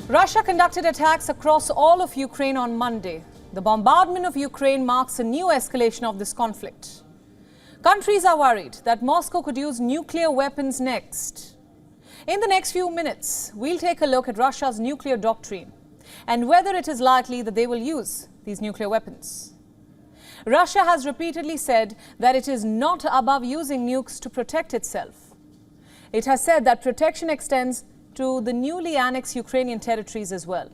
Russia conducted attacks across all of Ukraine on Monday. The bombardment of Ukraine marks a new escalation of this conflict. Countries are worried that Moscow could use nuclear weapons next. In the next few minutes, we'll take a look at Russia's nuclear doctrine and whether it is likely that they will use these nuclear weapons. Russia has repeatedly said that it is not above using nukes to protect itself. It has said that protection extends to the newly annexed Ukrainian territories as well.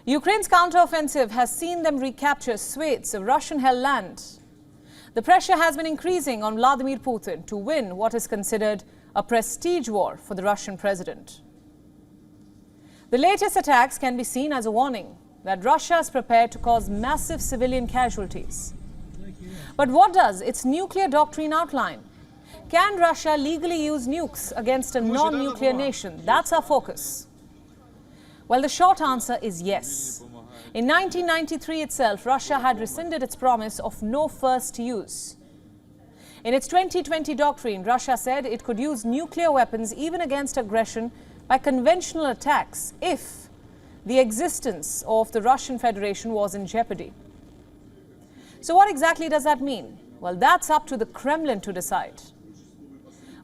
Ukraine's counteroffensive has seen them recapture swathes of Russian-held land. The pressure has been increasing on Vladimir Putin to win what is considered a prestige war for the Russian president. The latest attacks can be seen as a warning that Russia is prepared to cause massive civilian casualties. But what does its nuclear doctrine outline? Can Russia legally use nukes against a non-nuclear nation? That's our focus. Well, the short answer is yes. In 1993 itself, Russia had rescinded its promise of no first use. In its 2020 doctrine, Russia said it could use nuclear weapons even against aggression by conventional attacks if the existence of the Russian Federation was in jeopardy. So what exactly does that mean? Well, that's up to the Kremlin to decide.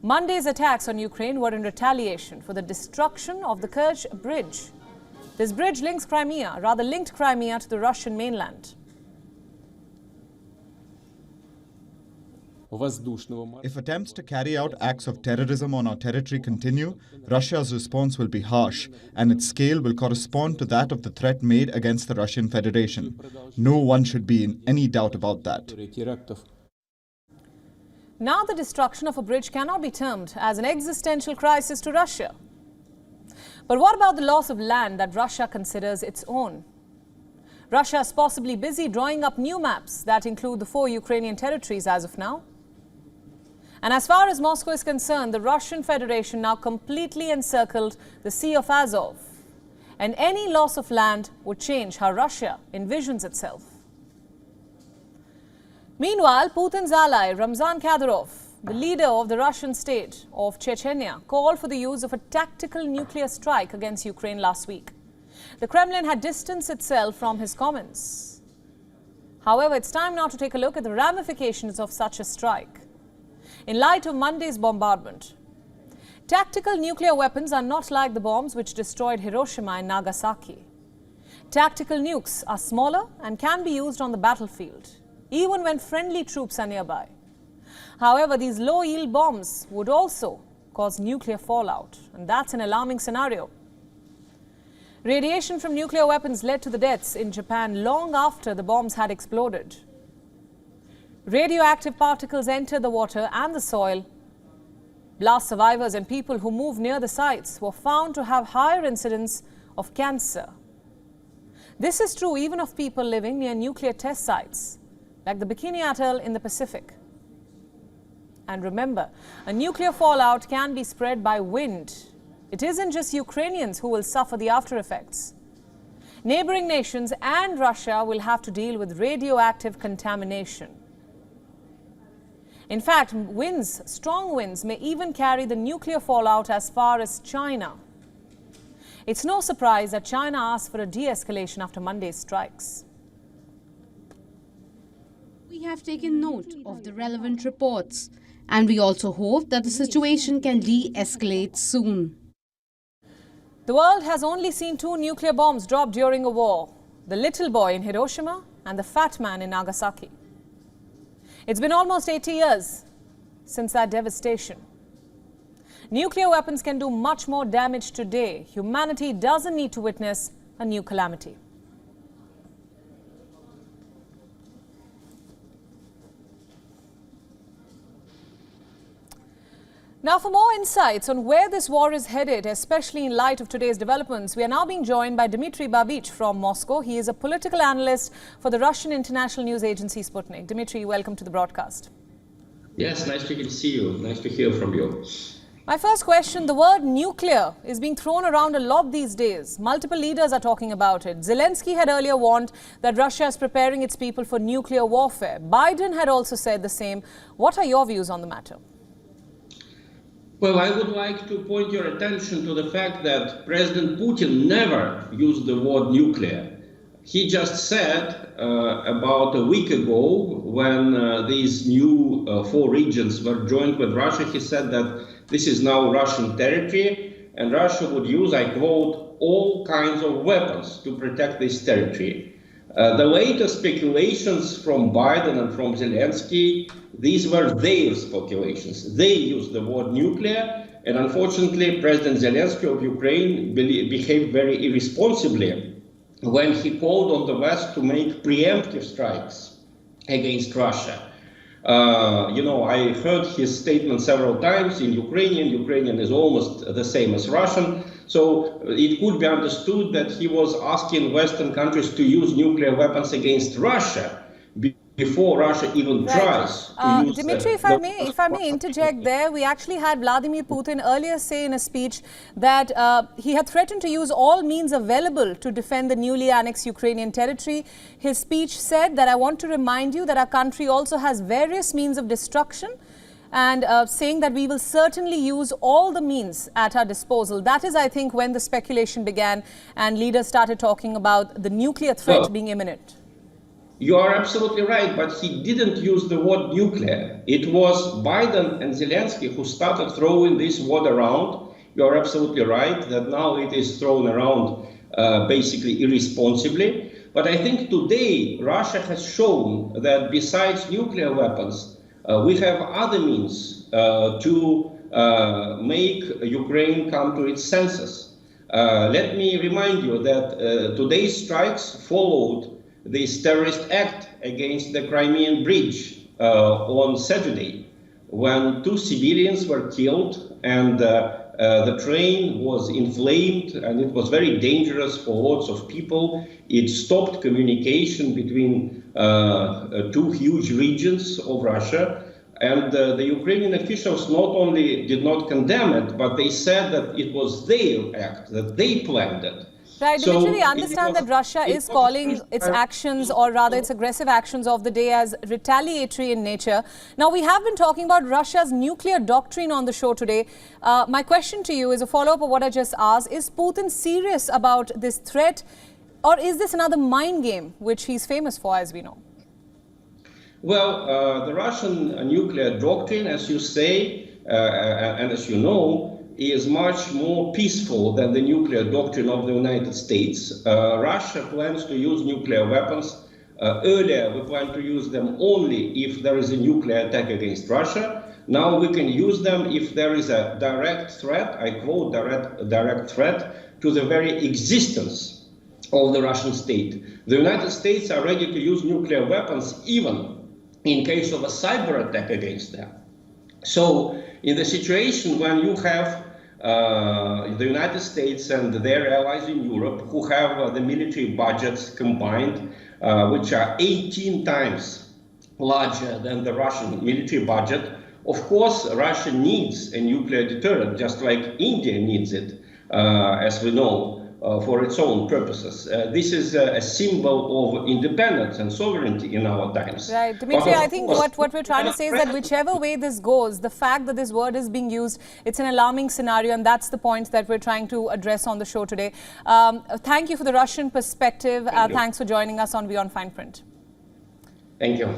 Monday's attacks on Ukraine were in retaliation for the destruction of the Kerch bridge. This bridge linked Crimea to the Russian mainland. If attempts to carry out acts of terrorism on our territory continue, Russia's response will be harsh, and its scale will correspond to that of the threat made against the Russian Federation. No one should be in any doubt about that. Now the destruction of a bridge cannot be termed as an existential crisis to Russia. But what about the loss of land that Russia considers its own? Russia is possibly busy drawing up new maps that include the 4 Ukrainian territories as of now. And as far as Moscow is concerned, the Russian Federation now completely encircled the Sea of Azov. And any loss of land would change how Russia envisions itself. Meanwhile, Putin's ally, Ramzan Kadyrov, the leader of the Russian state of Chechnya, called for the use of a tactical nuclear strike against Ukraine last week. The Kremlin had distanced itself from his comments. However, it's time now to take a look at the ramifications of such a strike. In light of Monday's bombardment, tactical nuclear weapons are not like the bombs which destroyed Hiroshima and Nagasaki. Tactical nukes are smaller and can be used on the battlefield, even when friendly troops are nearby. However, these low-yield bombs would also cause nuclear fallout, and that's an alarming scenario. Radiation from nuclear weapons led to the deaths in Japan long after the bombs had exploded. Radioactive particles entered the water and the soil. Blast survivors and people who moved near the sites were found to have higher incidence of cancer. This is true even of people living near nuclear test sites, like the Bikini Atoll in the Pacific. And remember, a nuclear fallout can be spread by wind. It isn't just Ukrainians who will suffer the after effects. Neighboring nations and Russia will have to deal with radioactive contamination. In fact, strong winds may even carry the nuclear fallout as far as China. It's no surprise that China asked for a de-escalation after Monday's strikes. We have taken note of the relevant reports, and we also hope that the situation can de-escalate soon. The world has only seen 2 nuclear bombs dropped during a war: the little boy in Hiroshima and the fat man in Nagasaki. It's been almost 80 years since that devastation. Nuclear weapons can do much more damage today. Humanity doesn't need to witness a new calamity. Now, for more insights on where this war is headed, especially in light of today's developments, we are now being joined by Dmitry Babich from Moscow. He is a political analyst for the Russian international news agency Sputnik. Dmitry, welcome to the broadcast. Yes, nice to see you. Nice to hear from you. My first question, the word nuclear is being thrown around a lot these days. Multiple leaders are talking about it. Zelensky had earlier warned that Russia is preparing its people for nuclear warfare. Biden had also said the same. What are your views on the matter? Well, I would like to point your attention to the fact that President Putin never used the word nuclear. He just said about a week ago, when these new 4 regions were joined with Russia, he said that this is now Russian territory, and Russia would use, I quote, all kinds of weapons to protect this territory. The latest speculations from Biden and from Zelensky, these were their speculations. They used the word nuclear, and unfortunately, President Zelensky of Ukraine behaved very irresponsibly when he called on the West to make preemptive strikes against Russia. I heard his statement several times in Ukrainian. Ukrainian is almost the same as Russian. So it could be understood that he was asking Western countries to use nuclear weapons against Russia before Russia even tries to use Dmitry, if I may interject there, we actually had Vladimir Putin earlier say in a speech that he had threatened to use all means available to defend the newly annexed Ukrainian territory. His speech said that I want to remind you that our country also has various means of destruction, and saying that we will certainly use all the means at our disposal. That is, I think, when the speculation began and leaders started talking about the nuclear threat being imminent. You are absolutely right, but he didn't use the word nuclear. It was Biden and Zelensky who started throwing this word around. You are absolutely right that now it is thrown around basically irresponsibly. But I think today Russia has shown that besides nuclear weapons, we have other means to make Ukraine come to its senses. Let me remind you that today's strikes followed this terrorist act against the Crimean Bridge on Saturday, when 2 civilians were killed and the train was inflamed, and it was very dangerous for lots of people. It stopped communication between 2 huge regions of Russia. And the Ukrainian officials not only did not condemn it, but they said that it was their act, that they planned it. Right, Dmitry, we understand that Russia is calling its actions, or rather its aggressive actions of the day, as retaliatory in nature. Now, we have been talking about Russia's nuclear doctrine on the show today. My question to you is a follow-up of what I just asked. Is Putin serious about this threat, or is this another mind game, which he's famous for, as we know? Well, the Russian nuclear doctrine, as you say, and as you know, is much more peaceful than the nuclear doctrine of the United States. Russia plans to use nuclear weapons. Earlier, we planned to use them only if there is a nuclear attack against Russia. Now we can use them if there is a direct threat, I quote, direct threat to the very existence of the Russian state. The United States are ready to use nuclear weapons even in case of a cyber attack against them. So in the situation when you have the United States and their allies in Europe who have the military budgets combined, which are 18 times larger than the Russian military budget, of course Russia needs a nuclear deterrent, just like India needs it, as we know, for its own purposes. This is a symbol of independence and sovereignty in our times. Right, Dmitry, I think what we're trying to say is that whichever way this goes, the fact that this word is being used, it's an alarming scenario, and that's the point that we're trying to address on the show today. Thank you for the Russian perspective. Thanks for joining us on WION Fineprint. Thank you.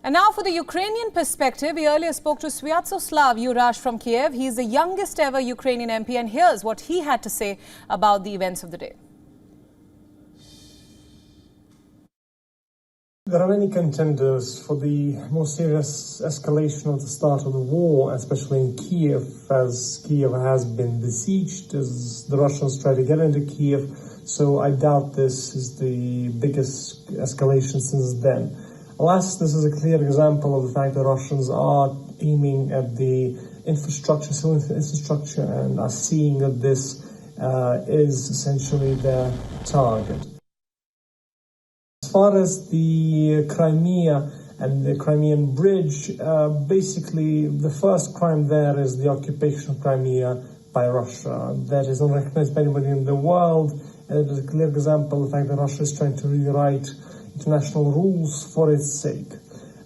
And now for the Ukrainian perspective, we earlier spoke to Sviatoslav Yurash from Kiev. He's the youngest ever Ukrainian MP, and here's what he had to say about the events of the day. There are many contenders for the more serious escalation of the start of the war, especially in Kiev, as Kiev has been besieged, as the Russians try to get into Kiev. So I doubt this is the biggest escalation since then. Alas, this is a clear example of the fact that Russians are aiming at the infrastructure, civil infrastructure, and are seeing that this is essentially their target. As far as the Crimea and the Crimean Bridge, basically the first crime there is the occupation of Crimea by Russia. That is unrecognized by anybody in the world, and it is a clear example of the fact that Russia is trying to rewrite international rules for its sake.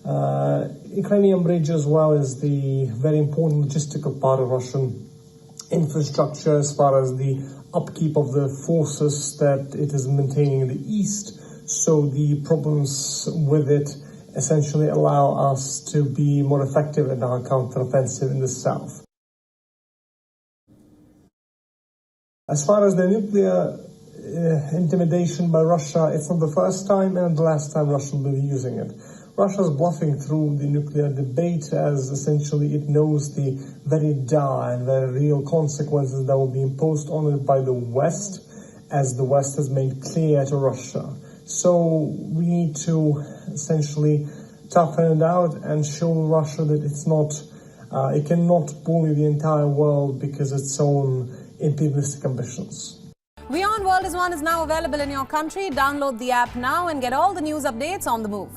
Ukrainian bridge as well is the very important logistical part of Russian infrastructure as far as the upkeep of the forces that it is maintaining in the east. So the problems with it essentially allow us to be more effective in our counteroffensive in the south. As far as the nuclear intimidation by Russia, it's not the first time and the last time Russia will be using it. Russia is bluffing through the nuclear debate as essentially it knows the very dire and very real consequences that will be imposed on it by the West, as the West has made clear to Russia. So we need to essentially toughen it out and show Russia that it's not, it cannot bully the entire world because of its own imperialistic ambitions. WION World is now available in your country. Download the app now and get all the news updates on the move.